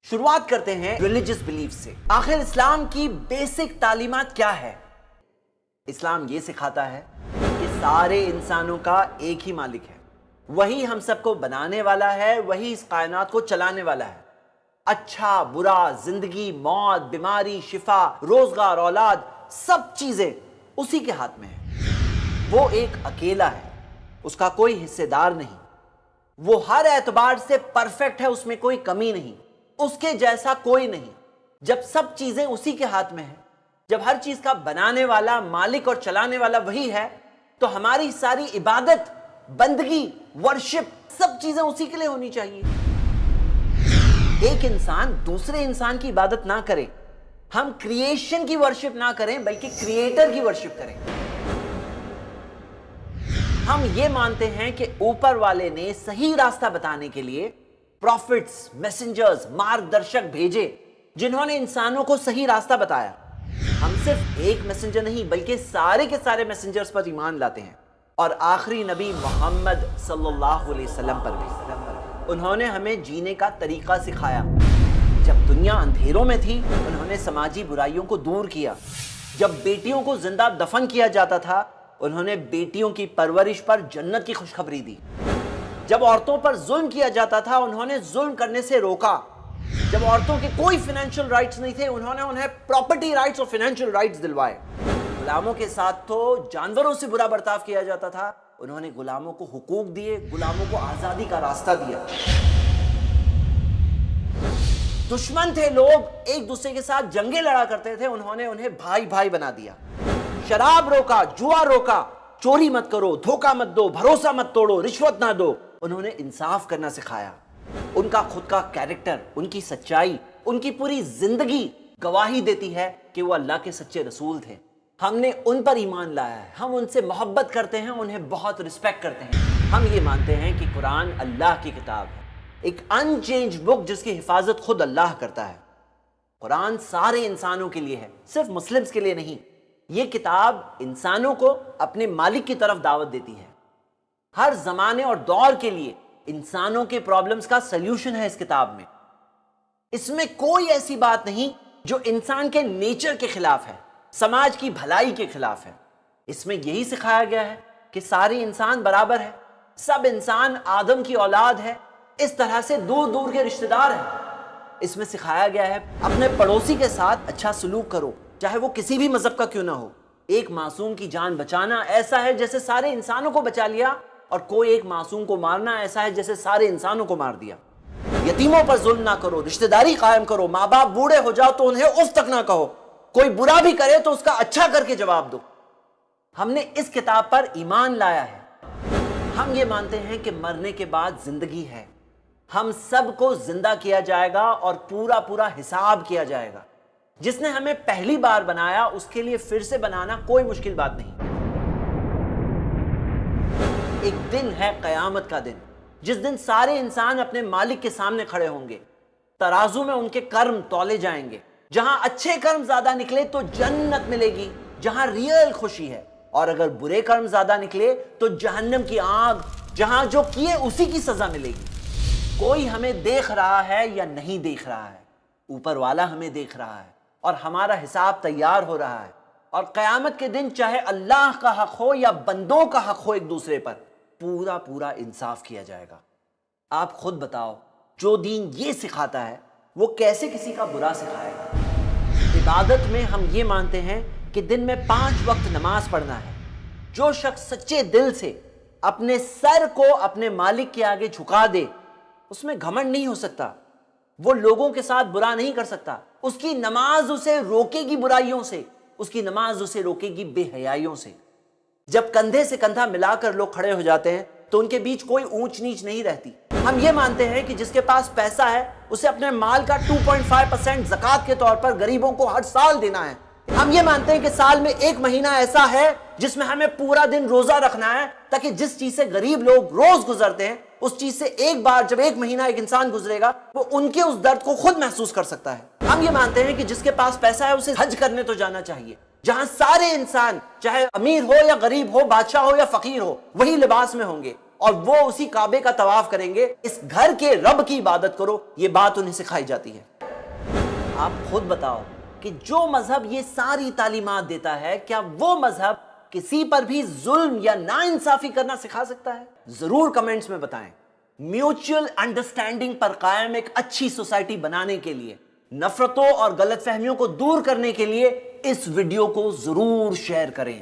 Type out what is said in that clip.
شروعات کرتے ہیں ریلیجس بلیف سے۔ آخر اسلام کی بیسک تعلیمات کیا ہے؟ اسلام یہ سکھاتا ہے کہ سارے انسانوں کا ایک ہی مالک ہے، وہی ہم سب کو بنانے والا ہے، وہی اس کائنات کو چلانے والا ہے۔ اچھا برا، زندگی، موت، بیماری، شفا، روزگار، اولاد، سب چیزیں اسی کے ہاتھ میں ہیں۔ وہ ایک اکیلا ہے، اس کا کوئی حصے دار نہیں، وہ ہر اعتبار سے پرفیکٹ ہے، اس میں کوئی کمی نہیں، اس کے جیسا کوئی نہیں۔ جب سب چیزیں اسی کے ہاتھ میں ہیں، جب ہر چیز کا بنانے والا، مالک اور چلانے والا وہی ہے، تو ہماری ساری عبادت، بندگی، ورشپ، سب چیزیں اسی کے لیے ہونی چاہیے۔ ایک انسان دوسرے انسان کی عبادت نہ کرے، ہم کریشن کی ورشپ نہ کریں بلکہ کریٹر کی ورشپ کریں۔ ہم یہ مانتے ہیں کہ اوپر والے نے صحیح راستہ بتانے کے لیے پروفٹس، میسنجرز، مارگ درشک بھیجے جنہوں نے انسانوں کو صحیح راستہ بتایا۔ ہم صرف ایک میسنجر نہیں بلکہ سارے کے سارے میسنجرز پر ایمان لاتے ہیں، اور آخری نبی محمد صلی اللہ علیہ وسلم پر بھی۔ انہوں نے ہمیں جینے کا طریقہ سکھایا۔ جب دنیا اندھیروں میں تھی، انہوں نے سماجی برائیوں کو دور کیا۔ جب بیٹیوں کو زندہ دفن کیا جاتا تھا، انہوں نے بیٹیوں کی پرورش پر جنت کی خوشخبری دی۔ جب عورتوں پر ظلم کیا جاتا تھا، انہوں نے ظلم کرنے سے روکا۔ جب عورتوں کے کوئی فینانشل رائٹس نہیں تھے، انہوں نے انہیں پراپرٹی رائٹس اور فینانشل رائٹس دلوائے۔ غلاموں کے ساتھ تو جانوروں سے برا برتاؤ کیا جاتا تھا، انہوں نے غلاموں کو حقوق دیے، غلاموں کو آزادی کا راستہ دیا۔ دشمن تھے لوگ، ایک دوسرے کے ساتھ جنگیں لڑا کرتے تھے، انہوں نے انہیں بھائی بھائی بنا دیا۔ شراب روکا، جوا روکا، چوری مت کرو، دھوکہ مت دو، بھروسہ مت توڑو، رشوت نہ دو۔ انہوں نے انصاف کرنا سکھایا۔ ان کا خود کا کیریکٹر، ان کی سچائی، ان کی پوری زندگی گواہی دیتی ہے کہ وہ اللہ کے سچے رسول تھے۔ ہم نے ان پر ایمان لایا ہے، ہم ان سے محبت کرتے ہیں، انہیں بہت رسپیکٹ کرتے ہیں۔ ہم یہ مانتے ہیں کہ قرآن اللہ کی کتاب ہے، ایک ان چینج بک جس کی حفاظت خود اللہ کرتا ہے۔ قرآن سارے انسانوں کے لیے ہے، صرف مسلمز کے لیے نہیں۔ یہ کتاب انسانوں کو اپنے مالک کی طرف دعوت دیتی ہے۔ ہر زمانے اور دور کے لیے انسانوں کے پرابلمز کا سلیوشن ہے اس کتاب میں۔ اس میں کوئی ایسی بات نہیں جو انسان کے نیچر کے خلاف ہے، سماج کی بھلائی کے خلاف ہے۔ اس میں یہی سکھایا گیا ہے کہ سارے انسان برابر ہے، سب انسان آدم کی اولاد ہے، اس طرح سے دور دور کے رشتہ دار ہیں۔ اس میں سکھایا گیا ہے اپنے پڑوسی کے ساتھ اچھا سلوک کرو، چاہے وہ کسی بھی مذہب کا کیوں نہ ہو۔ ایک معصوم کی جان بچانا ایسا ہے جیسے سارے انسانوں کو بچا لیا، اور کوئی ایک معصوم کو مارنا ایسا ہے جیسے سارے انسانوں کو مار دیا۔ یتیموں پر ظلم نہ کرو، رشتہ داری قائم کرو، ماں باپ بوڑھے ہو جاؤ تو انہیں اف تک نہ کہو، کوئی برا بھی کرے تو اس کا اچھا کر کے جواب دو۔ ہم نے اس کتاب پر ایمان لایا ہے۔ ہم یہ مانتے ہیں کہ مرنے کے بعد زندگی ہے، ہم سب کو زندہ کیا جائے گا اور پورا پورا حساب کیا جائے گا۔ جس نے ہمیں پہلی بار بنایا اس کے لیے پھر سے بنانا کوئی مشکل بات نہیں۔ ایک دن ہے قیامت کا دن، جس دن سارے انسان اپنے مالک کے سامنے کھڑے ہوں گے، ترازو میں ان کے کرم تولے جائیں گے۔ جہاں اچھے کرم زیادہ نکلے تو جنت ملے گی، جہاں ریئل خوشی ہے، اور اگر برے کرم زیادہ نکلے تو جہنم کی آگ، جہاں جو کیے اسی کی سزا ملے گی۔ کوئی ہمیں دیکھ رہا ہے یا نہیں دیکھ رہا ہے، اوپر والا ہمیں دیکھ رہا ہے اور ہمارا حساب تیار ہو رہا ہے۔ اور قیامت کے دن چاہے اللہ کا حق ہو یا بندوں کا حق ہو، ایک دوسرے پر پورا پورا انصاف کیا جائے گا۔ آپ خود بتاؤ، جو دین یہ سکھاتا ہے وہ کیسے کسی کا برا سکھائے گا؟ عبادت میں ہم یہ مانتے ہیں کہ دن میں 5 وقت نماز پڑھنا ہے۔ جو شخص سچے دل سے اپنے سر کو اپنے مالک کے آگے جھکا دے، اس میں گھمنڈ نہیں ہو سکتا، وہ لوگوں کے ساتھ برا نہیں کر سکتا۔ اس کی نماز اسے روکے گی برائیوں سے، اس کی نماز اسے روکے گی بے حیائیوں سے۔ جب کندھے سے کندھا ملا کر لوگ کھڑے ہو جاتے ہیں تو ان کے بیچ کوئی اونچ نیچ نہیں رہتی۔ ہم یہ مانتے ہیں کہ جس کے پاس پیسہ ہے اسے اپنے مال کا 2.5% زکوٰۃ کے طور پر غریبوں کو ہر سال دینا ہے۔ ہم یہ مانتے ہیں کہ سال میں 1 مہینہ ایسا ہے جس میں ہمیں پورا دن روزہ رکھنا ہے، تاکہ جس چیز سے غریب لوگ روز گزرتے ہیں، اس چیز سے ایک بار جب 1 مہینہ ایک انسان گزرے گا وہ ان کے اس درد کو خود محسوس کر سکتا ہے۔ ہم یہ مانتے ہیں کہ جس کے پاس پیسہ ہے اسے حج کرنے تو جانا چاہیے، جہاں سارے انسان چاہے امیر ہو یا غریب ہو، بادشاہ ہو یا فقیر ہو، وہی لباس میں ہوں گے، اور وہ اسی کعبے کا طواف کریں گے. اس گھر کے رب کی عبادت کرو, یہ بات انہیں سکھائی جاتی ہے. آپ خود بتاؤ کہ جو مذہب یہ ساری تعلیمات دیتا ہے, کیا وہ مذہب کسی پر بھی ظلم یا ناانصافی کرنا سکھا سکتا ہے؟ ضرور کمنٹس میں بتائیں. میوچل انڈرسٹینڈنگ پر قائم ایک اچھی سوسائٹی بنانے کے لیے, نفرتوں اور غلط فہمیوں کو دور کرنے کے لیے اس ویڈیو کو ضرور شیئر کریں.